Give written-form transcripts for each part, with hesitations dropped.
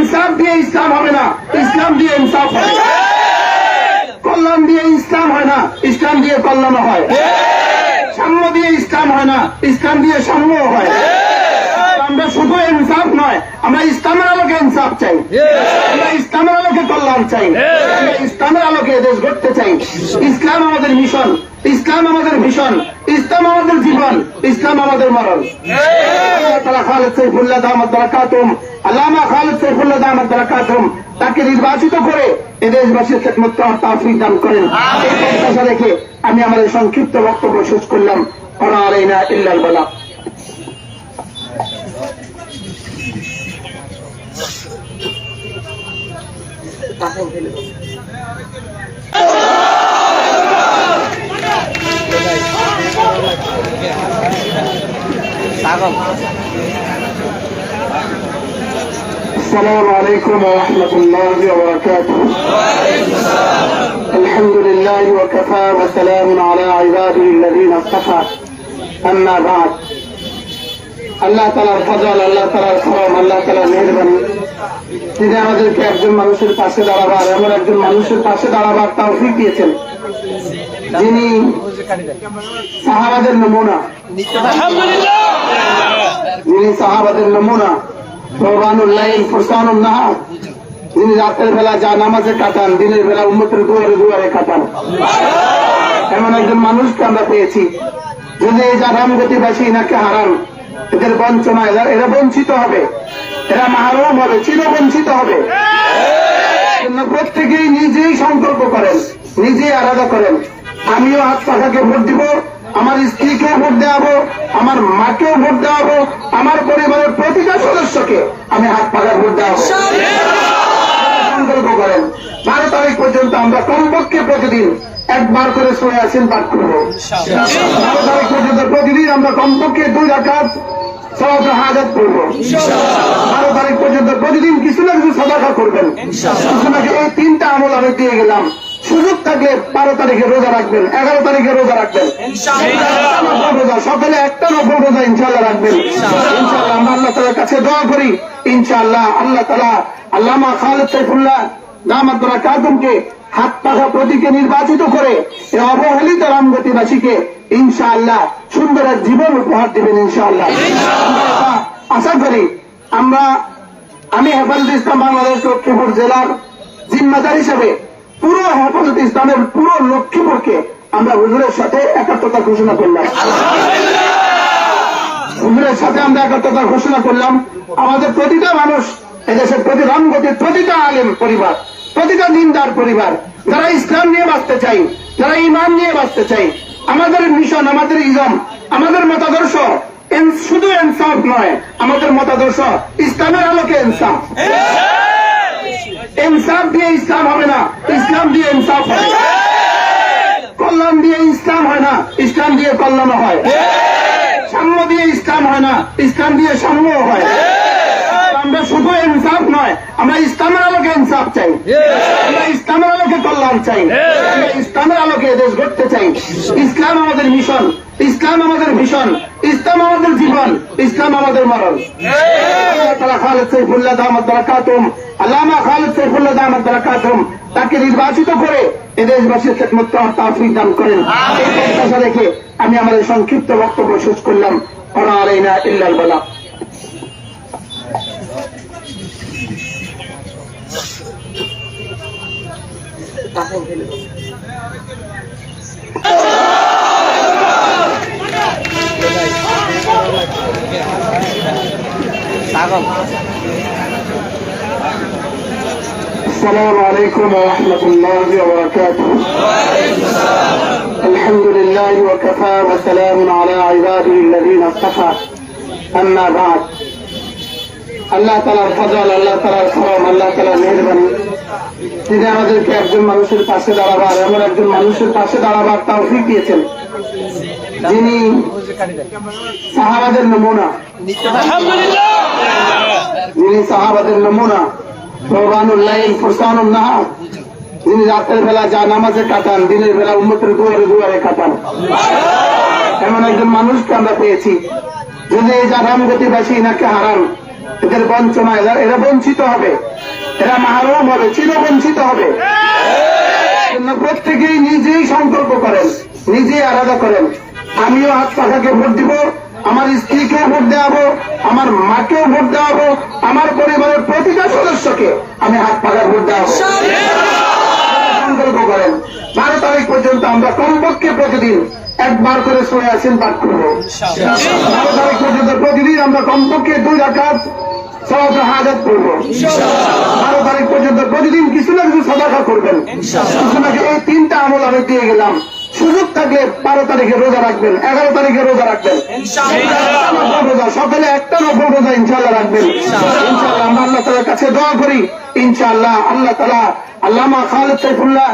ইনসাফ দিয়ে ইসলাম হবে না, ইসলাম দিয়ে ইনসাফ হয়। কল্যাণ দিয়ে ইসলাম হয় না, ইসলাম দিয়ে কল্যাণ হয়। সাম্য দিয়ে ইসলাম হয় না, ইসলাম দিয়ে সাম্য হয়। আমরা শুধু ইনসাফ নয়, আমরা ইসলামের আলোকে ইনসাফ চাই, আমরা ইসলামের আলোকে কল্যাণ চাই, আমরা ইসলামের আলোকে দেশ গড়তে চাই। ইসলাম আমাদের মিশন, ইসলাম আমাদের ভীষণ, ইসলাম আমাদের জীবন, ইসলাম আমাদের মরণ। আল্লাহ খালেদ সাইফুল্লাহ দামাত বারাকাতুহুম, আল্লামা খালেদ সাইফুল্লাহ দামাত বারাকাতুহুম তাকে নির্বাচিত করে এ দেশবাসীর খেদমত করার তৌফিক দান করেন। এই প্রত্যাশা রেখে আমি আমার সংক্ষিপ্ত বক্তব্য শেষ করলাম। ওয়া আলাইনা ইল্লাল বালাগ। السلام عليكم ورحمة الله وبركاته. الحمد لله وكفى وسلام على عباده الذين اصطفى. أما بعد. আল্লাহ তাআলার ফজল, আল্লাহ তাআলার করম, আল্লাহ তাআলার মেহেরবানি, তিনি আমাদেরকে একজন মানুষের পাশে দাঁড়াবার, এমন একজন মানুষের পাশে দাঁড়াবার তৌফিক দিয়েছেন যিনি সাহাবাদের নমুনা, যিনি সাহাবাদের নমুনা, রওয়ানুল লাইল ফুরসানুন নাহার, যিনি রাতের বেলা যা নামাজে কাটান, দিনের বেলা উম্মতের দুয়ারে দুয়ারে কাটান। এমন একজন মানুষকে আমরা পেয়েছি। যদি এই জাহান গতিবাসী এনাকে হারান, এদের বঞ্চনা, এরা বঞ্চিত হবে, এরা মাহরুম হবে, চিরবঞ্চিত হবে। প্রত্যেকেই নিজেই সংকল্প করেন, নিজেই আলাদা করেন, আমিও হাত পাখাকে ভোট দিব, আমার স্ত্রীকেও ভোট দেওয়াবো, আমার মাকেও ভোট দেওয়াবো, আমার পরিবারের প্রতিটা সদস্যকে আমি হাত পাখা ভোট দেওয়াবো। সংকল্প করেন 12 তারিখ পর্যন্ত আমরা কমপক্ষে প্রতিদিন একবার করে সূরা ইয়াসিন পাঠ করব। 12 তারিখ পর্যন্ত প্রতিদিন আমরা কমপক্ষে 2 রাকাত সালাতুল হাজাত পড়ব। 12 তারিখ পর্যন্ত প্রতিদিন কিছু না কিছু সাদাকা করবেন। আপনাকে এই 3টা আমল আমি দিয়ে গেলাম। সুযোগ থাকলে 12 তারিখে রোজা রাখবেন, 11 তারিখে রোজা রাখবেন, সকালে একটা নফল রোজা ইনশাআল্লাহ রাখবেন। ইনশাআল্লাহ আমরা আল্লাহ তাআলার কাছে দোয়া করি, ইনশাআল্লাহ আল্লাহ তাআলা আল্লামা খালেদ সাইফুল্লাহ দামাত বারাকাতুহুমকে হাত পাখা প্রতীকে নির্বাচিত করে এই অবহেলিত রামগতিবাসীকে ইনশাআল্লাহ সুন্দর এক জীবন উপহার দিবেন ইনশাআল্লাহ। আশা করি আমি হেফাজতে ইসলাম বাংলাদেশ লক্ষ্মীপুর জেলার জিম্মাদার হিসেবে পুরো হেফাজতে ইসলামের পুরো লক্ষ্মীপুরকে আমরা হুজুরের সাথে একাত্মতা ঘোষণা করলাম। হুজুরের সাথে আমরা একাত্মতা ঘোষণা করলাম। আমাদের প্রতিটা মানুষ, এদেশের প্রতি রামগতির প্রতিটা আলেম পরিবার, প্রতিটা দিনদার পরিবার, যারা ইসলাম নিয়ে বাঁচতে চাই, যারা ইমান নিয়ে বাঁচতে চাই, আমাদের মিশন, আমাদের ইজম, আমাদের মতাদর্শ শুধু ইনসাফ নয়, আমাদের মতাদর্শ ইসলামের আলোকে ইনসাফ। ইনসাফ দিয়ে ইসলাম হবে না, ইসলাম দিয়ে ইনসাফ হয়। কল্যাণ দিয়ে ইসলাম হয় না, ইসলাম দিয়ে কল্যাণ হয়। সাম্য দিয়ে ইসলাম হয় না, ইসলাম দিয়ে সাম্য হয়। আমরা শুধু ইনসাফ নয়, আমরা ইসলামের আলোকে ইনসাফ চাই, আমরা ইসলামের আলোকে কল্যাণ চাই, আমরা ইসলামের আলোকে দেশ গড়তে চাই। ইসলাম আমাদের মিশন, ইসলাম আমাদের ভীষণ, ইসলাম আমাদের জীবন, ইসলাম আমাদের মরণ। আল্লাহ খালেদ সাইফুল্লাহ দামাত বারাকাতুহুম, আল্লামা খালেদ সাইফুল্লাহ দামাত বারাকাতুহুম তাকে নির্বাচিত করে এ দেশবাসীর খেদমত করার তৌফিক দান করেন। এই প্রত্যাশা রেখে আমি আমার সংক্ষিপ্ত বক্তব্য শেষ করলাম। ওয়া আলাইনা ইল্লাল বালাগ। السلام عليكم ورحمة الله وبركاته. الحمد لله وكفى وسلام على عباده الذين اصطفى. أما بعد. আল্লাহ তাআলার ফজল, আল্লাহ তাআলার করম, আল্লাহ তাআলার মেহেরবানি, তিনি আমাদেরকে একজন মানুষের পাশে দাঁড়াবার, এমন একজন মানুষের পাশে দাঁড়াবার তৌফিক দিয়েছেন যিনি সাহাবাদের নমুনা, যিনি সাহাবাদের নমুনা, রওয়ানুল লাইল ফুরসানুন নাহার, যিনি রাতের বেলা যা নামাজে কাটান, দিনের বেলা উম্মতের দুয়ারে দুয়ারে কাটান। এমন একজন মানুষকে আমরা পেয়েছি। যদি এই জাহান গতিবাসী এনাকে হারান, এদের বঞ্চনা, এরা বঞ্চিত হবে, এরা মাহরুম হবে, চিরবঞ্চিত হবে। প্রত্যেকেই নিজেই সংকল্প করেন, নিজেই আলাদা করেন। আমিও হাত পাখাকে ভোট দিব, আমার স্ত্রীকেও ভোট দেওয়াবো, আমার মাকেও ভোট দেওয়াবো, আমার পরিবারের প্রতিটা সদস্যকে আমি হাত পাখা ভোট দেওয়াবো। সংকল্প করেন 12 তারিখ পর্যন্ত আমরা কমপক্ষে প্রতিদিন একবার করে সূরা ইয়াসিন পাঠ করব। 12 তারিখ পর্যন্ত প্রতিদিন আমরা কমপক্ষে 2 রাকাত সালাতুল হাজাত পড়ব। 12 তারিখ পর্যন্ত প্রতিদিন কিছু না কিছু সাদাকা করবেন। কিছু না, এই 3টা আমল আমি দিয়ে গেলাম। সুযোগ থাকলে 12 তারিখে রোজা রাখবেন, 11 তারিখে রোজা রাখবেন, সকালে একটা নফল রোজা ইনশাআল্লাহ রাখবেন। ইনশাআল্লাহ আমরা আল্লাহ তাআলার কাছে দোয়া করি, ইনশাআল্লাহ আল্লাহ তাআলা আল্লামা খালেদ সাইফুল্লাহ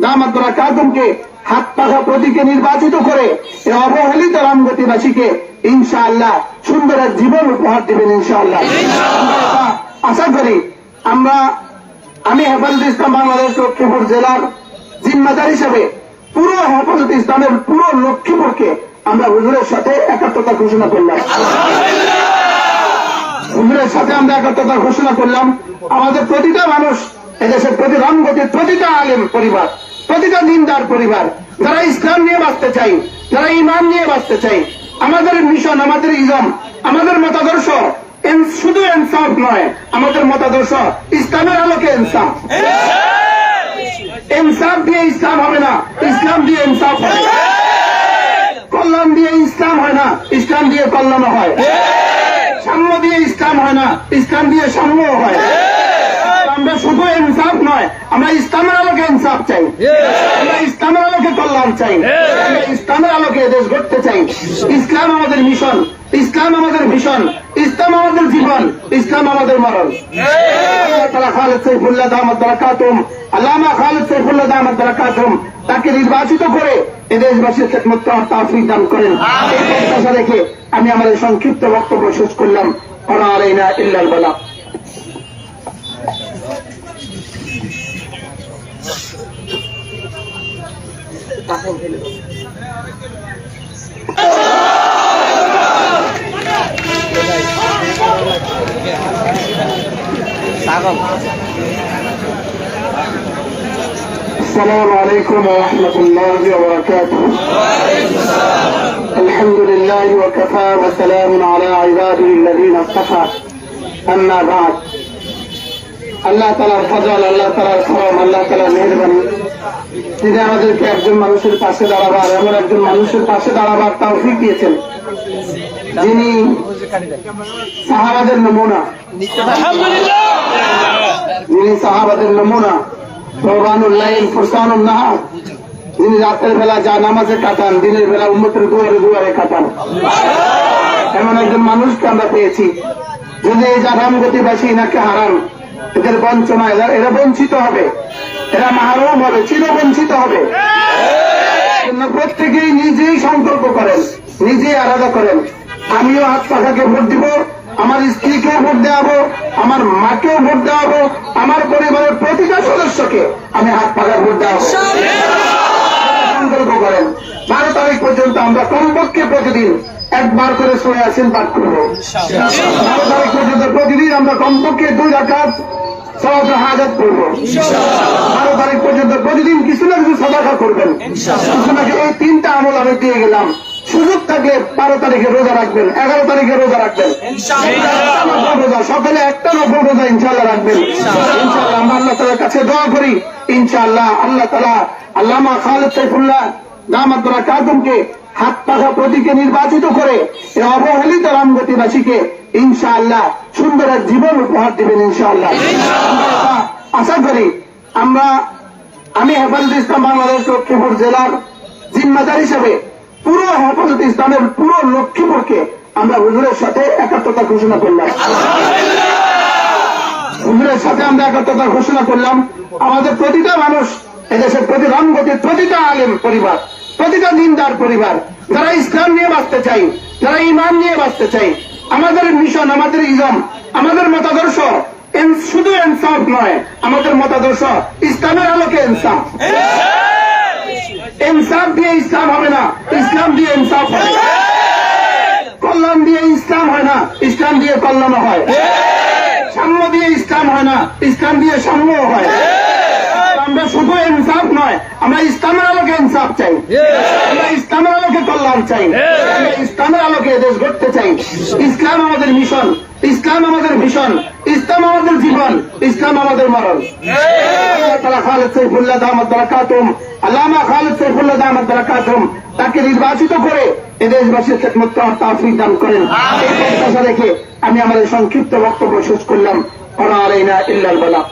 দামাত বারাকাতুহুকে হাত পাখা প্রতীকে নির্বাচিত করে এই অবহেলিত রামগতিবাসীকে ইনশাআল্লাহ সুন্দর এক জীবন উপহার দিবেন ইনশাআল্লাহ। আশা করি আমি হেফাজতে ইসলাম বাংলাদেশ লক্ষ্মীপুর জেলার জিম্মাদার হিসেবে পুরো হেফাজতে ইসলামের পুরো লক্ষ্মীপুরকে আমরা হুজুরের সাথে একাত্মতা ঘোষণা করলাম। হুজুরের সাথে আমরা একাত্মতা ঘোষণা করলাম। আমাদের প্রতিটা মানুষ, এদেশের প্রতি রামগতির প্রতিটা আলেম পরিবার, প্রতিটা দিনদার পরিবার, যারা ইসলাম নিয়ে বাঁচতে চাই, যারা ইমান নিয়ে বাঁচতে চাই, আমাদের মিশন, আমাদের ইজম, আমাদের মতাদর্শ শুধু ইনসাফ নয়, আমাদের মতাদর্শ ইসলামের আলোকে ইনসাফ। ইনসাফ দিয়ে ইসলাম হবে না, ইসলাম দিয়ে ইনসাফ হয়। কল্যাণ দিয়ে ইসলাম হয় না, ইসলাম দিয়ে কল্যাণ হয়। সাম্য দিয়ে ইসলাম হয় না, ইসলাম দিয়ে সাম্য হয়। আমরা শুধু ইনসাফ নয়, আমরা ইসলামের আলোকে ইনসাফ চাই, আমরা ইসলামের আলোকে কল্যাণ চাই, আমরা ইসলামের আলোকে দেশ গড়তে চাই। ইসলাম আমাদের মিশন, ইসলাম আমাদের ভীষণ, ইসলাম আমাদের জীবন, ইসলাম আমাদের মরণ। খালেদ সাইফুল্লাহ দামাত বারাকাতুহুম, আল্লামা খালেদ সাইফুল্লাহ দামাত বারাকাতুহুম তাকে নির্বাচিত করে এ দেশবাসীর খেদমত করার তৌফিক দান করেন। এই প্রত্যাশা রেখে আমি আমার সংক্ষিপ্ত বক্তব্য শেষ করলাম। ওয়া আলাইনা ইল্লাল বালাগ। السلام عليكم ورحمة الله وبركاته. الحمد لله وكفى وسلام على عباده الذين اصطفى. أما بعد. আল্লাহ তাআলার ফজল, আল্লাহ তাআলার করম, আল্লাহ তাআলার মেহেরবানি, তিনি আমাদেরকে একজন মানুষের পাশে দাঁড়াবার, এমন একজন মানুষের পাশে দাঁড়াবার তৌফিক দিয়েছেন যিনি সাহাবাদের নমুনা, যিনি সাহাবাদের নমুনা, রওয়ানুল লাইল ফুরসানুন নাহার, যিনি রাতের বেলা যা নামাজে কাটান, দিনের বেলা উম্মতের দুয়ারে দুয়ারে কাটান। এমন একজন মানুষকে আমরা পেয়েছি। যদি এই রামগতিবাসী এনাকে হারান, এদের বঞ্চনা, এরা বঞ্চিত হবে, এরা মাহরুম হবে, চিরবঞ্চিত হবে। প্রত্যেকেই নিজেই সংকল্প করেন, নিজেই আলাদা করেন। আমিও হাত পাখাকে ভোট দিব, আমার স্ত্রীকেও ভোট দেওয়াবো, আমার মাকেও ভোট দেওয়াবো, আমার পরিবারের প্রতিটা সদস্যকে আমি হাত পাখা ভোট দেওয়াবো। সংকল্প করেন 12 তারিখ পর্যন্ত আমরা কমপক্ষে প্রতিদিন একবার করে সূরা ইয়াসিন পাঠ করব। 12 তারিখ পর্যন্ত প্রতিদিন আমরা কমপক্ষে 2 রাকাত সালাতুল হাজাত পড়ব। 12 তারিখ পর্যন্ত প্রতিদিন কিছু না কিছু সাদাকা করবেন। কিছু না, এই 3টা আমল আমি দিয়ে গেলাম। সুযোগ থাকলে 12 তারিখে রোজা রাখবেন, 11 তারিখে রোজা রাখবেন, সকালে একটা নফল রোজা ইনশাআল্লাহ রাখবেন। ইনশাআল্লাহ আমরা আল্লাহ তাআলার কাছে দোয়া করি, ইনশাআল্লাহ আল্লাহ তাআলা আল্লামা খালেদ সাইফুল্লাহ দামাত বারাকাতুহুকে হাত পাখা প্রতীকে নির্বাচিত করে এই অবহেলিত রামগতিবাসীকে ইনশাআল্লাহ সুন্দর এক জীবন উপহার দিবেন ইনশাআল্লাহ। আশা করি আমি হেফাজতে ইসলাম বাংলাদেশ লক্ষ্মীপুর জেলার জিম্মাদার হিসেবে পুরো হেফাজতে ইসলামের পুরো লক্ষ্মীপুরকে আমরা হুজুরের সাথে একাত্মতা ঘোষণা করলাম। হুজুরের সাথে আমরা একাত্মতা ঘোষণা করলাম। আমাদের প্রতিটা মানুষ, এদেশের প্রতি রামগতির প্রতিটা আলেম পরিবার, প্রতিটা দিনদার পরিবার, যারা ইসলাম নিয়ে বাঁচতে চাই, যারা ইমান নিয়ে বাঁচতে চাই, আমাদের মিশন, আমাদের ইজম, আমাদের মতাদর্শ শুধু ইনসাফ নয়, আমাদের মতাদর্শ ইসলামের আলোকে ইনসাফ। ইনসাফ দিয়ে ইসলাম হবে না, ইসলাম দিয়ে ইনসাফ হবে। কল্যাণ দিয়ে ইসলাম হয় না, ইসলাম দিয়ে কল্যাণ হয়। সাম্য দিয়ে ইসলাম হয় না, ইসলাম দিয়ে সাম্য হয়। আমরা শুধু ইনসাফ নয়, আমরা ইসলামের আলোকে ইনসাফ চাই, আমরা ইসলামের আলোকে কল্যাণ চাই, আমরা ইসলামের আলোকে দেশ গড়তে চাই। ইসলাম আমাদের মিশন, ইসলাম আমাদের ভীষণ, ইসলাম আমাদের জীবন, ইসলাম আমাদের মরণ। আল্লাহ খালেদ সাইফুল্লাহ দামাত বারাকাতুহুম, আল্লামা খালেদ সাইফুল্লাহ দামাত বারাকাতুহুম তাকে নির্বাচিত করে এ দেশবাসীর খেদমত করার তৌফিক দান করেন। এই প্রত্যাশা রেখে আমি আমার এই সংক্ষিপ্ত বক্তব্য শেষ করলাম। ওয়া আলাইনা ইল্লাল বালাগ।